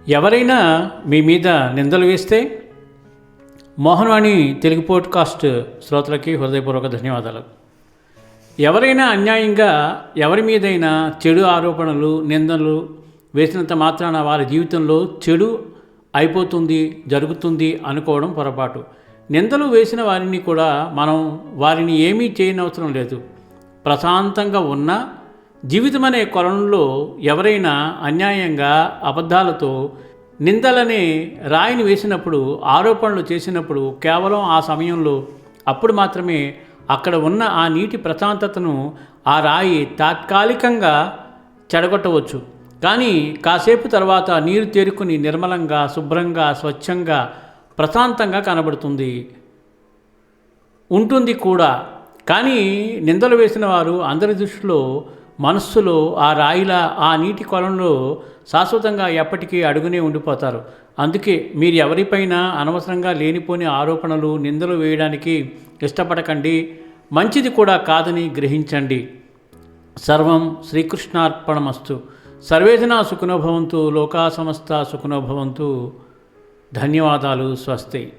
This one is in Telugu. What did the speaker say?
ఎవరైనా మీ మీద నిందలు వేస్తే మోహన్వాణి తెలుగు పోడ్కాస్ట్ శ్రోతలకి హృదయపూర్వక ధన్యవాదాలు. ఎవరైనా అన్యాయంగా ఎవరి మీదైనా చెడు ఆరోపణలు నిందలు వేసినంత మాత్రాన వారి జీవితంలో చెడు అయిపోతుంది జరుగుతుంది అనుకోవడం పొరపాటు. నిందలు వేసిన వారిని కూడా మనం వారిని ఏమీ చేయనవసరం లేదు. ప్రశాంతంగా ఉన్న జీవితం అనే కొలంలో ఎవరైనా అన్యాయంగా అబద్ధాలతో నిందలనే రాయిని వేసినప్పుడు ఆరోపణలు చేసినప్పుడు కేవలం ఆ సమయంలో అప్పుడు మాత్రమే అక్కడ ఉన్న ఆ నీటి ప్రశాంతతను ఆ రాయి తాత్కాలికంగా చెడగొట్టవచ్చు. కానీ కాసేపు తర్వాత నీరు తేరుకుని నిర్మలంగా శుభ్రంగా స్వచ్ఛంగా ప్రశాంతంగా కనబడుతుంది ఉంటుంది కూడా. కానీ నిందలు వేసిన వారు అందరి దృష్టిలో మనస్సులో ఆ రాయిలా ఆ నీటి కొలంలో శాశ్వతంగా ఎప్పటికీ అడుగునే ఉండిపోతారు. అందుకే మీరు ఎవరిపైనా అనవసరంగా లేనిపోని ఆరోపణలు నిందలు వేయడానికి ఇష్టపడకండి. మంచిది కూడా కాదని గ్రహించండి. సర్వం శ్రీకృష్ణార్పణమస్తు. సర్వేజనా సుఖినో భవంతు. లోకా సమస్త సుఖినో భవంతు. ధన్యవాదాలు. స్వస్తి.